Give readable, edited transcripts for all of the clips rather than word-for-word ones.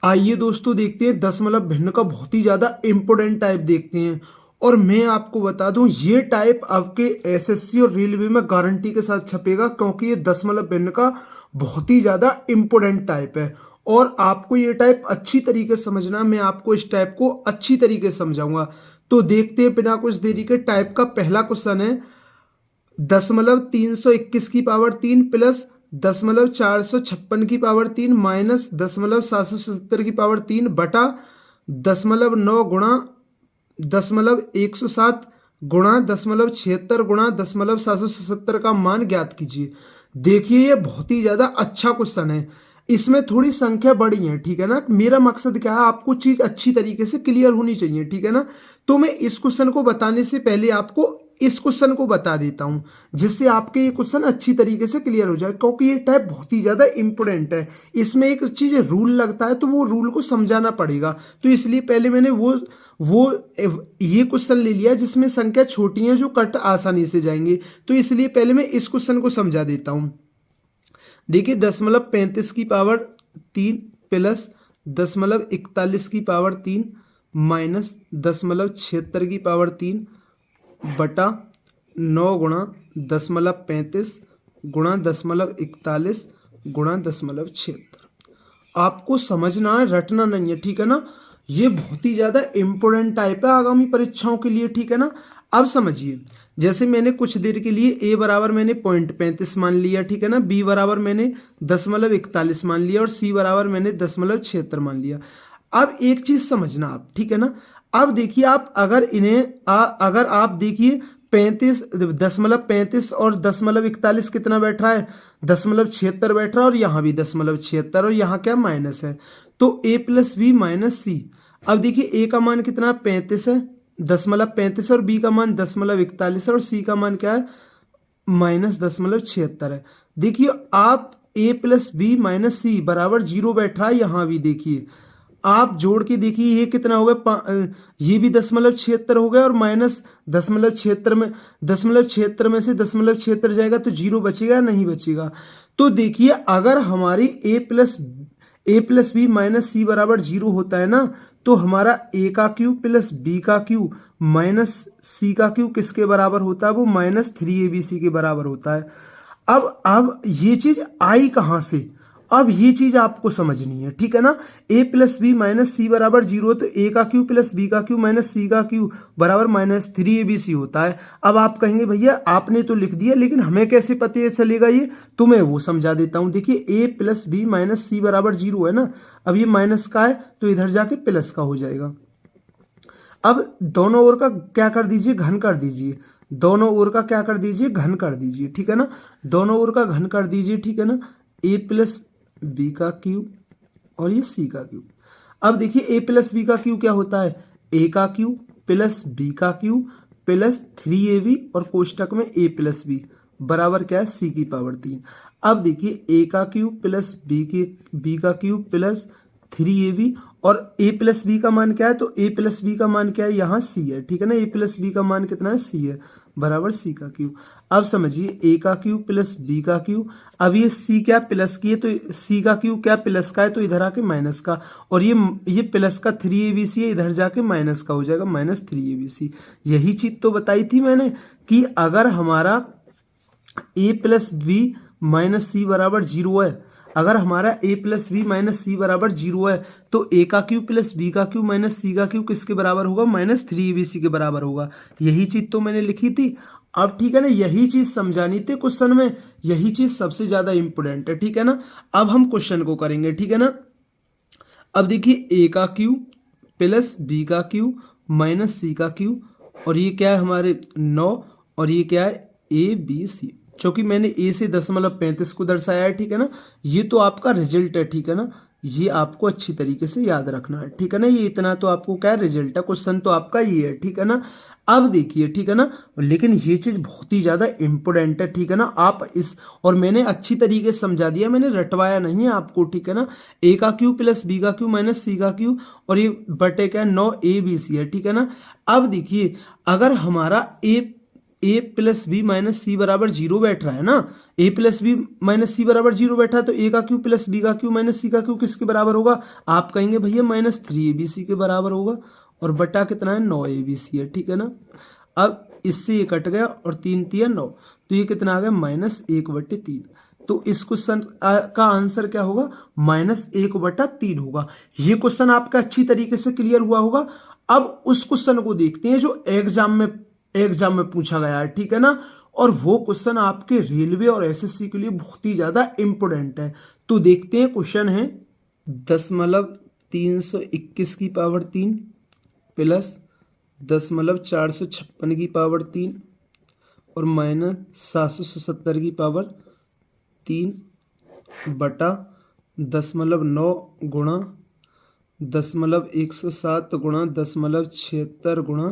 आइए दोस्तों देखते हैं दशमलव भिन्न का बहुत ही ज़्यादा इम्पोर्टेंट टाइप देखते हैं। और मैं आपको बता दूं ये टाइप आपके एसएससी और रेलवे में गारंटी के साथ छपेगा, क्योंकि ये दशमलव भिन्न का बहुत ही ज़्यादा इम्पोर्टेंट टाइप है। और आपको ये टाइप अच्छी तरीके से समझना, मैं आपको इस टाइप को अच्छी तरीके से समझाऊंगा। तो देखते हैं बिना कुछ देरी के। टाइप का पहला क्वेश्चन है 321 की पावर 3 प्लस 456 की पावर 3 माइनस 777 की पावर 3 बटा 9 गुणा 107 गुणा 76 गुणा 777 का मान ज्ञात कीजिए। देखिए ये बहुत ही ज़्यादा अच्छा क्वेश्चन है। इसमें थोड़ी संख्या बड़ी है, ठीक है ना। मेरा मकसद क्या है, आपको चीज़ अच्छी तरीके से क्लियर होनी चाहिए, ठीक है ना। तो मैं इस क्वेश्चन को बताने से पहले आपको इस क्वेश्चन को बता देता हूं, जिससे आपके ये क्वेश्चन अच्छी तरीके से क्लियर हो जाए, क्योंकि ये टाइप बहुत ही ज़्यादा इंपॉर्टेंट है। इसमें एक चीज़ रूल लगता है, तो वो रूल को समझाना पड़ेगा। तो इसलिए पहले मैंने वो ये क्वेश्चन ले लिया जिसमें संख्या छोटी है, जो कट आसानी से जाएंगे। तो इसलिए पहले मैं इस क्वेश्चन को समझा देता हूँ। देखिए 35 की पावर 3 प्लस 41 की पावर 3 माइनस 76 की पावर 3 बटा 9 गुणा 35 गुणा 41 गुणा 76। आपको समझना है, रटना नहीं है, ठीक है ना। ये बहुत ही ज़्यादा इम्पोर्टेंट टाइप है आगामी परीक्षाओं के लिए, ठीक है ना। अब समझिए, जैसे मैंने कुछ देर के लिए ए बराबर मैंने 0.35 मान लिया, ठीक है ना। बी बराबर मैंने 41 मान लिया और सी बराबर मैंने 76 मान लिया। अब एक चीज़ समझना आप, ठीक है ना। अब देखिए आप अगर अगर आप देखिए 35 और 41 कितना बैठ रहा है, 76 बैठ रहा है, और यहाँ भी 76 और यहाँ क्या माइनस है, तो ए प्लस बी माइनस सी। अब देखिए ए का मान कितना 35 है, 35 और बी का मान 41 है और सी का मान क्या है माइनस 76 है। देखिए आप ए प्लस बी माइनस सी बराबर 0 बैठ रहा है। यहाँ भी देखिए आप जोड़ के देखिए ये कितना हो गया, ये भी 76 हो गया और माइनस 76 में से 76 जाएगा तो 0 बचेगा नहीं बचेगा। तो देखिए अगर हमारी ए प्लस बी माइनस सी बराबर 0 होता है ना, तो हमारा ए का क्यूब प्लस बी का क्यूब माइनस सी का क्यूब किसके बराबर होता है, वो माइनस 3abc के बराबर होता है। अब ये चीज आई कहाँ से, अब ये चीज आपको समझनी है, ठीक है ना। ए प्लस बी माइनस सी बराबर 0, तो ए का क्यूब प्लस बी का क्यूब माइनस सी का क्यूब बराबर माइनस 3abc होता है। अब आप कहेंगे भैया आपने तो लिख दिया, लेकिन हमें कैसे पता चलेगा ये, तो मैं वो समझा देता हूँ। देखिए ए प्लस बी माइनस सी बराबर 0 है ना, अब ये माइनस का है तो इधर जाके प्लस का हो जाएगा। अब दोनों ओर का क्या कर दीजिए, घन कर दीजिए। दोनों ओर का क्या कर दीजिए, घन कर दीजिए, ठीक है ना। दोनों ओर का घन कर दीजिए, ठीक है ना। ए प्लस बी का क्यूब और ये सी का क्यूब। अब देखिए ए प्लस बी का क्यूब क्या होता है, ए का क्यूब प्लस बी का क्यूब प्लस 3ab और कोष्टक में ए प्लस बी बराबर क्या है सी की पावर 3। अब देखिए ए का क्यूब प्लस बी का क्यूब प्लस 3ab और ए प्लस बी का मान क्या है, तो ए प्लस बी का मान क्या है, यहाँ सी है, ठीक है ना। ए प्लस बी का मान कितना है, सी है, बराबर सी का क्यूब। अब समझिए ए का क्यूब प्लस बी का क्यूब, अब ये सी क्या प्लस की है, तो सी का क्यूब क्या प्लस का है, तो इधर आके माइनस का, और ये प्लस का 3abc है, इधर जाके माइनस का हो जाएगा माइनस 3abc। यही चीज तो बताई थी मैंने कि अगर हमारा ए प्लस बी माइनस सी बराबर 0 है, अगर हमारा ए प्लस बी माइनस सी बराबर 0 है, तो ए का क्यूब प्लस बी का क्यूब माइनस सी का क्यूब किसके बराबर होगा, माइनस 3abc के बराबर होगा। यही चीज तो मैंने लिखी थी। अब ठीक है ना, यही चीज समझानी थी क्वेश्चन में, यही चीज सबसे ज्यादा इंपोर्टेंट है, ठीक है ना। अब हम क्वेश्चन को करेंगे, ठीक है ना। अब देखिए ए का क्यूब प्लस बी का क्यूब माइनस सी का क्यूब, और ये क्या है हमारे 9, और ये क्या है ए बी सी, क्योंकि मैंने ए से 35 को दर्शाया है, ठीक है ना। ये तो आपका रिजल्ट है, ठीक है ना। ये आपको अच्छी तरीके से याद रखना है, ठीक है ना। ये इतना तो आपको क्या रिजल्ट है, क्वेश्चन तो आपका ये है, ठीक है ना। अब देखिए, ठीक है ना, लेकिन ये चीज बहुत ही ज्यादा इंपॉर्टेंट है, ठीक है ना। आप इस, और मैंने अच्छी तरीके से समझा दिया, मैंने रटवाया नहीं है आपको, ठीक है ना। ए का क्यूब प्लस बी का क्यूब माइनस सी का क्यूब, और ये बटे क्या 9 ए बी सी है, ठीक है ना। अब देखिए अगर हमारा ए प्लस बी माइनस सी बराबर 0 बैठ रहा है ना, ए प्लस बी माइनस सी बराबर 0 बैठा है, तो ए का क्यू प्लस बी का क्यू माइनस सी का क्यू किसके बराबर होगा? आप कहेंगे भैया -3abc के बराबर होगा, और बटा कितना है? 9abc है, ठीक है ना। अब इससे ये कट गया और 3 3 9, तो ये कितना आ गया? -1/3। तो इस क्वेश्चन का आंसर क्या होगा? -1/3 होगा। ये क्वेश्चन आपका अच्छी तरीके से क्लियर हुआ होगा। अब उस क्वेश्चन को देखते हैं जो एग्जाम में पूछा गया है, ठीक है ना। और वो क्वेश्चन आपके रेलवे और एसएससी के लिए बहुत ही ज्यादा इंपॉर्टेंट है। तो देखते हैं, क्वेश्चन है 321 की पावर 3 प्लस 456 की पावर 3 और -777 की पावर 3 बटा 9 गुणा 107 गुणा 76 गुणा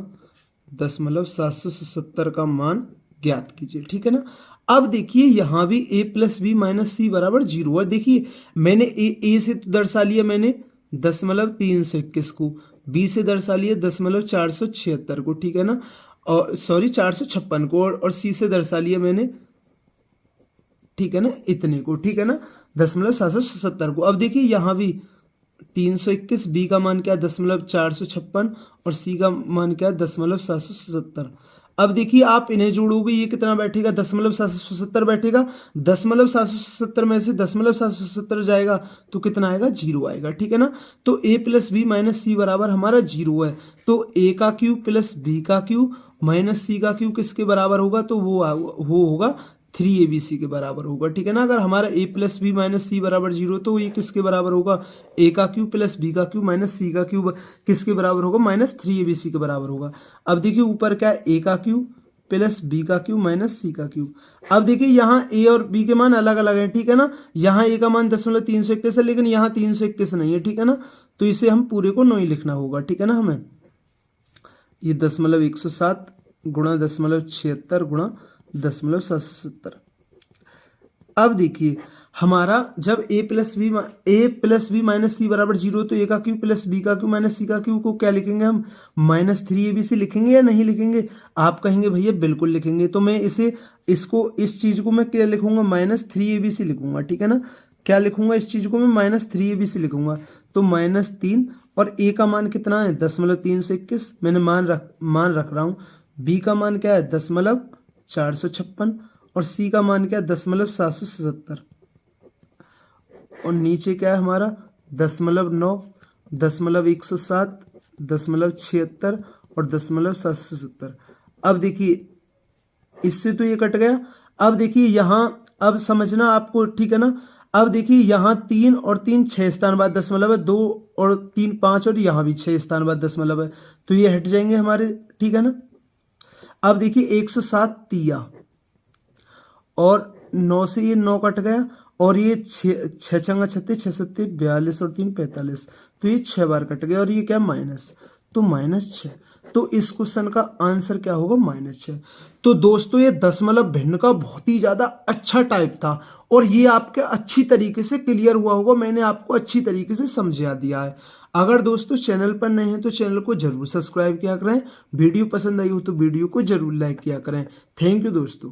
777 का मान ज्ञात कीजिए, ठीक है ना। अब देखिए यहाँ भी a प्लस बी माइनस सी बराबर 0 है। देखिए मैंने ए से दर्शा लिया मैंने 321 को, बी से दर्शा लिया 476 को, ठीक है ना, और सॉरी 456 को, और सी से दर्शा लिया मैंने, ठीक है ना, इतने को, ठीक है ना, 777 को। अब देखिए यहाँ भी 321, बी का मान क्या है? 456 और सी का मान क्या है? 777। अब देखिए आप इन्हें जोड़ोगे, ये कितना बैठेगा? 777 बैठेगा। 777 में से 777 जाएगा तो कितना आएगा? 0 आएगा, ठीक है ना। तो a प्लस बी माइनस सी बराबर हमारा 0 है। तो a का क्यू प्लस b का क्यू माइनस सी का क्यू किसके बराबर होगा? तो वो होगा 3abc के बराबर होगा, ठीक है ना। अगर हमारा a प्लस बी माइनस सी बराबर 0, तो ये किसके बराबर होगा? a का क्यू प्लस b का क्यू माइनस सी का क्यू किसके बराबर होगा? -3abc के बराबर होगा। अब देखिए ऊपर क्या है? a का क्यू प्लस b का क्यू माइनस सी का क्यू। अब देखिए यहाँ a और b के मान अलग अलग हैं, ठीक है ना। यहाँ a का मान 321 है, लेकिन यहाँ 321 नहीं है, ठीक है ना। तो इसे हम पूरे को 9 ही लिखना होगा, ठीक है ना। हमें ये 107 गुणा 76 गुणा 777। अब देखिए हमारा जब a प्लस बी माइनस सी बराबर 0, तो a का क्यू प्लस b का क्यू माइनस सी का क्यू को क्या लिखेंगे हम? -3abc लिखेंगे या नहीं लिखेंगे? आप कहेंगे भैया बिल्कुल लिखेंगे। तो मैं इस चीज को मैं क्या लिखूंगा? -3abc लिखूंगा, ठीक है ना। क्या लिखूंगा? इस चीज को मैं -3abc लिखूंगा। तो -3 और a का मान कितना है? 321 मैंने मान रख रहा हूँ। b का मान क्या है? 456 और सी का मान क्या है? 777 और नीचे क्या है हमारा? 9, 107, 76 और 777। अब देखिए इससे तो ये कट गया। अब देखिए यहाँ, अब समझना आपको, ठीक है ना। अब देखिए यहाँ 3 और 3 6 स्थान बाद दशमलव है, 2 और 3 5 और यहाँ भी 6 स्थान बाद दशमलव है, तो ये हट जाएंगे हमारे, ठीक है ना। अब देखिए 107 तिया और 9 से ये 9 कट गया, और ये 6 चंगा 36, 6 सत्ते 42 और 3 45, तो ये 6 बार कट गया, और ये क्या? माइनस, तो -6। तो इस क्वेश्चन का आंसर क्या होगा? -6। तो दोस्तों ये दशमलव भिन्न का बहुत ही ज़्यादा अच्छा टाइप था, और ये आपके अच्छी तरीके से क्लियर हुआ होगा। मैंने आपको अच्छी तरीके से समझा दिया है। अगर दोस्तों चैनल पर नए हैं तो चैनल को जरूर सब्सक्राइब किया करें। वीडियो पसंद आई हो तो वीडियो को जरूर लाइक किया करें। थैंक यू दोस्तों।